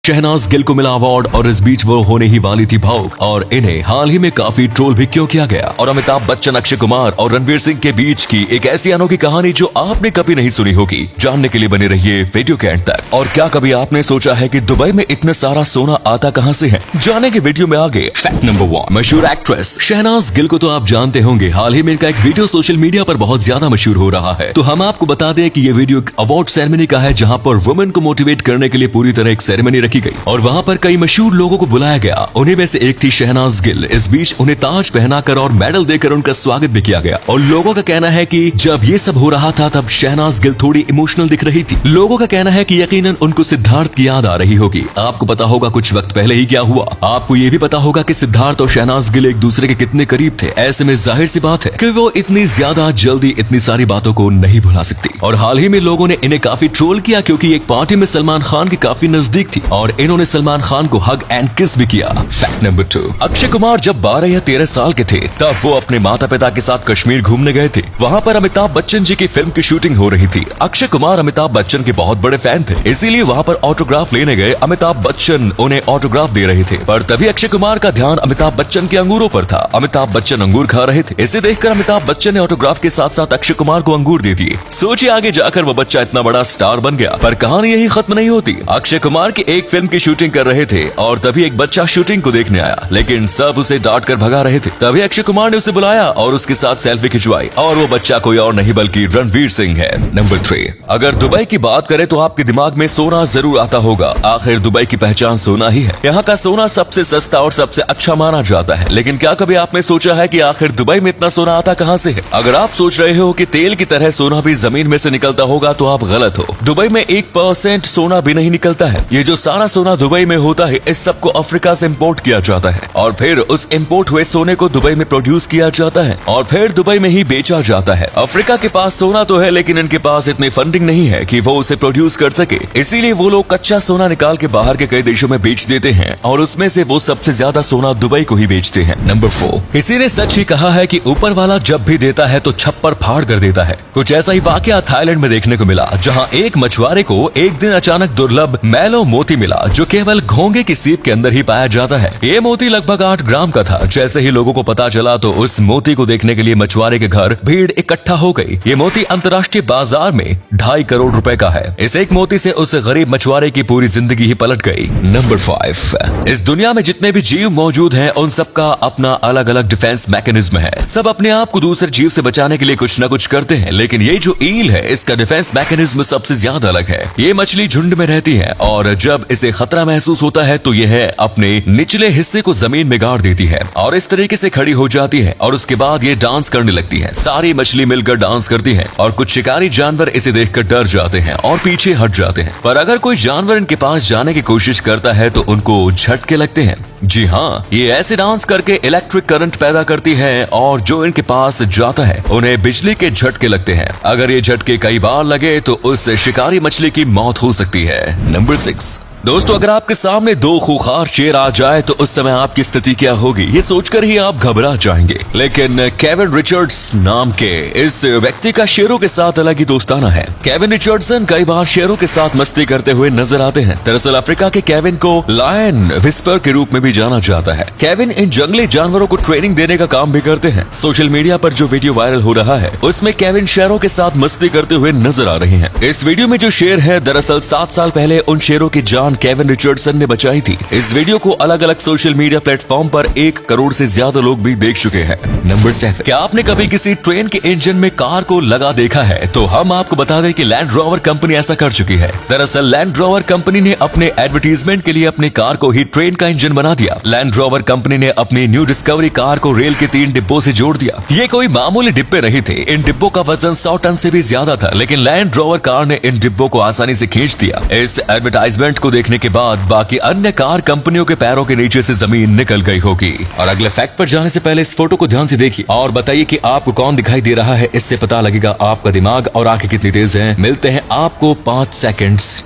शहनाज गिल को मिला अवार्ड और इस बीच वो होने ही वाली थी भावुक और इन्हें हाल ही में काफी ट्रोल भी क्यों किया गया। और अमिताभ बच्चन, अक्षय कुमार और रणवीर सिंह के बीच की एक ऐसी अनोखी कहानी जो आपने कभी नहीं सुनी होगी। जानने के लिए बने रहिए वीडियो के एंड तक। और क्या कभी आपने सोचा है कि दुबई में इतना सारा सोना आता कहां से है? जाने के वीडियो में आगे। फैक्ट नंबर 1, मशहूर एक्ट्रेस शहनाज गिल को तो आप जानते होंगे। हाल ही में इनका एक वीडियो सोशल मीडिया पर बहुत ज्यादा मशहूर हो रहा है। तो हम आपको बता दें कि ये वीडियो एक अवार्ड सेरेमनी का है, जहां पर वुमेन को मोटिवेट करने के लिए पूरी तरह एक सेरेमनी रखी गई और वहां पर कई मशहूर लोगों को बुलाया गया। उन्हीं में से एक थी शहनाज गिल। इस बीच उन्हें ताज पहनाकर और मेडल देकर उनका स्वागत भी किया गया। और लोगों का कहना है कि जब ये सब हो रहा था तब शहनाज गिल थोड़ी इमोशनल दिख रही थी। लोगों का कहना है कि यकीनन उनको सिद्धार्थ की याद आ रही होगी। आपको पता होगा कुछ वक्त पहले ही क्या हुआ। आपको ये भी पता होगा कि सिद्धार्थ और शहनाज गिल एक दूसरे के कितने करीब थे। ऐसे में जाहिर सी बात है कि वो इतनी ज्यादा जल्दी इतनी सारी बातों को नहीं भुला सकती। और हाल ही में लोगों ने इन्हें काफी ट्रोल किया क्योंकि एक पार्टी में सलमान खान की काफी नजदीक थी और इन्होंने सलमान खान को हग एंड किस भी किया। फैक्ट नंबर 2, अक्षय कुमार जब 12 या 13 साल के थे तब वो अपने माता पिता के साथ कश्मीर घूमने गए थे। वहाँ पर अमिताभ बच्चन जी की फिल्म की शूटिंग हो रही थी। अक्षय कुमार अमिताभ बच्चन के बहुत बड़े फैन थे, इसीलिए वहाँ पर ऑटोग्राफ लेने गए। अमिताभ बच्चन उन्हें ऑटोग्राफ दे रहे थे, पर तभी अक्षय कुमार का ध्यान अमिताभ बच्चन के अंगूरों पर था। अमिताभ बच्चन अंगूर खा रहे थे। इसे देखकर अमिताभ बच्चन ने ऑटोग्राफ के साथ साथ अक्षय कुमार को अंगूर दे दिए। सोचिए आगे जाकर वो बच्चा इतना बड़ा स्टार बन गया। पर कहानी यही खत्म नहीं होती। अक्षय कुमार की एक फिल्म की शूटिंग कर रहे थे और तभी एक बच्चा शूटिंग को देखने आया, लेकिन सब उसे डांट कर भगा रहे थे। तभी अक्षय कुमार ने उसे बुलाया और उसके साथ सेल्फी खिंचवाई और वो बच्चा कोई और नहीं बल्कि रणवीर सिंह है। नंबर 3, अगर दुबई की बात करें तो आपके दिमाग में सोना जरूर आता होगा। आखिर दुबई की पहचान सोना ही है। यहाँ का सोना सबसे सस्ता और सबसे अच्छा माना जाता है। लेकिन क्या कभी आपने सोचा है कि आखिर दुबई में इतना सोना आता कहाँ से है? अगर आप सोच रहे हो कि तेल की तरह सोना भी जमीन में से निकलता होगा तो आप गलत हो। दुबई में 1% सोना भी नहीं निकलता है। ये जो सारा सोना दुबई में होता है इस सबको अफ्रीका से इंपोर्ट किया जाता है और फिर उस इंपोर्ट हुए सोने को दुबई में प्रोड्यूस किया जाता है और फिर दुबई में ही बेचा जाता है। अफ्रीका के पास सोना तो है लेकिन इनके पास इतनी फंडिंग नहीं है कि वो उसे प्रोड्यूस कर सके। इसीलिए वो लोग कच्चा सोना निकाल के बाहर के कई देशों में बेच देते हैं और उसमें से वो सबसे ज्यादा सोना दुबई को ही बेचते हैं। नंबर 4, किसी ने सच ही कहा है कि ऊपर वाला जब भी देता है तो छप्पर फाड़ कर देता है। कुछ ऐसा ही वाकया थाईलैंड में देखने को मिला, जहाँ एक मछुआरे को एक दिन अचानक दुर्लभ मैलो मोती मिला जो केवल घोंगे की सीप के अंदर ही पाया जाता है। ये मोती लगभग 8 ग्राम का था। जैसे ही लोगों को पता चला तो उस मोती को देखने के लिए मछुआरे के घर भीड़ इकट्ठा हो गई। ये मोती अंतर्राष्ट्रीय बाजार में 2.5 करोड़ रुपए का है। इस एक मोती से उस गरीब मछुआरे की पूरी जिंदगी ही पलट गई। नंबर 5, इस दुनिया में जितने भी जीव मौजूद हैं उन सबका अपना अलग अलग डिफेंस मैकेनिज्म है। सब अपने आप को दूसरे जीव से बचाने के लिए कुछ न कुछ करते हैं, लेकिन ये जो ईल है इसका डिफेंस मैकेनिज्म सबसे ज्यादा अलग है। ये मछली झुंड में रहती है और जब इसे खतरा महसूस होता है तो यह अपने निचले हिस्से को जमीन में गाड़ देती है और इस तरीके से खड़ी हो जाती है और उसके बाद ये डांस करने लगती है। सारी मछली मिलकर डांस करती है और कुछ शिकारी जानवर इसे देखकर डर जाते हैं और पीछे हट जाते हैं। पर अगर कोई जानवर इनके पास जाने की कोशिश करता है तो उनको झटके लगते हैं। जी हाँ, ये ऐसे डांस करके इलेक्ट्रिक करंट पैदा करती है और जो इनके पास जाता है उन्हें बिजली के झटके लगते हैं। अगर ये झटके कई बार लगे तो उस शिकारी मछली की मौत हो सकती है। नंबर 6, दोस्तों अगर आपके सामने 2 खूंखार शेर आ जाए तो उस समय आपकी स्थिति क्या होगी ये सोचकर ही आप घबरा जाएंगे। लेकिन केविन रिचर्ड्स नाम के इस व्यक्ति का शेरों के साथ अलग ही दोस्ताना है। केविन रिचर्डसन कई बार शेरों के साथ मस्ती करते हुए नजर आते हैं। दरअसल अफ्रीका के केविन को लायन विस्पर के रूप में भी जाना जाता है। केविन इन जंगली जानवरों को ट्रेनिंग देने का काम भी करते हैं। सोशल मीडिया पर जो वीडियो वायरल हो रहा है उसमें केविन शेरों के साथ मस्ती करते हुए नजर आ रहे हैं। इस वीडियो में जो शेर है दरअसल 7 साल पहले उन शेरों की जान केविन रिचर्डसन ने बचाई थी। इस वीडियो को अलग अलग सोशल मीडिया प्लेटफॉर्म पर 1 करोड़ से ज्यादा लोग भी देख चुके हैं। नंबर 7, क्या आपने कभी किसी ट्रेन के इंजन में कार को लगा देखा है? तो हम आपको बता दें कि लैंड रोवर कंपनी ऐसा कर चुकी है। दरअसल लैंड रोवर कंपनी ने अपने एडवर्टीजमेंट के लिए अपनी कार को ही ट्रेन का इंजन बना दिया। लैंड रोवर कंपनी ने अपनी न्यू डिस्कवरी कार को रेल के 3 डिब्बों से जोड़ दिया। ये कोई मामूली डिब्बे नहीं थे। इन डिब्बों का वजन 100 टन से भी ज्यादा था, लेकिन लैंड रोवर कार ने इन डिब्बों को आसानी से खींच दिया। इस एडवर्टाइजमेंट को देखने के बाद बाकी अन्य कार कंपनियों के पैरों के नीचे से जमीन निकल गई होगी। और अगले फैक्ट पर जाने से पहले इस फोटो को ध्यान से देखिए और बताइए कि आपको कौन दिखाई दे रहा है। इससे पता लगेगा आपका दिमाग और आंखें कितनी तेज हैं। मिलते हैं आपको 5 सेकंड्स।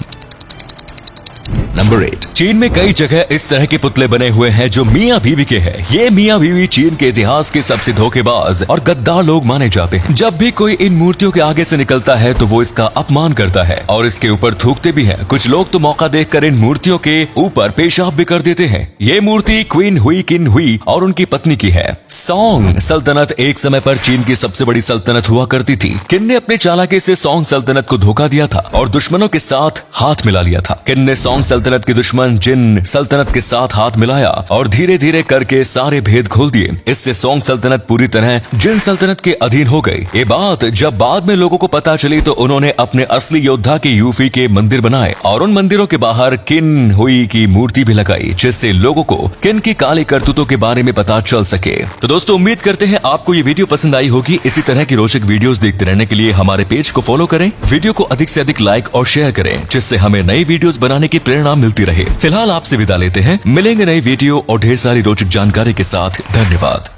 नंबर 8, चीन में कई जगह इस तरह के पुतले बने हुए हैं जो मियाँ बीवी के हैं। ये मियाँ बीवी चीन के इतिहास के सबसे धोखेबाज और गद्दार लोग माने जाते हैं। जब भी कोई इन मूर्तियों के आगे से निकलता है तो वो इसका अपमान करता है और इसके ऊपर थूकते भी हैं। कुछ लोग तो मौका देखकर इन मूर्तियों के ऊपर पेशाब भी कर देते हैं। ये मूर्ति क्वीन हुई किन हुई और उनकी पत्नी की है। सोंग सल्तनत एक समय पर चीन की सबसे बड़ी सल्तनत हुआ करती थी। किन ने अपने चालाकी से सोंग सल्तनत को धोखा दिया था और दुश्मनों के साथ हाथ मिला लिया था। किन ने सोंग सल्तनत के दुश्मन जिन सल्तनत के साथ हाथ मिलाया और धीरे धीरे करके सारे भेद खोल दिए। इससे सोंग सल्तनत पूरी तरह जिन सल्तनत के अधीन हो गई। ये बात जब बाद में लोगों को पता चली तो उन्होंने अपने असली योद्धा के यूफी के मंदिर बनाए और उन मंदिरों के बाहर किन हुई की मूर्ति भी लगाई, जिससे लोगों को किन की काली करतूतों के बारे में पता चल सके। तो दोस्तों, उम्मीद करते हैं आपको ये वीडियो पसंद आई होगी। इसी तरह की रोचक वीडियोस देखते रहने के लिए हमारे पेज को फॉलो करें, वीडियो को अधिक से अधिक लाइक और शेयर करें, जिससे हमें नई वीडियोस बनाने की प्रेरणा मिलती रहे। फिलहाल आपसे विदा लेते हैं, मिलेंगे नई वीडियो और ढेर सारी रोचक जानकारी के साथ। धन्यवाद।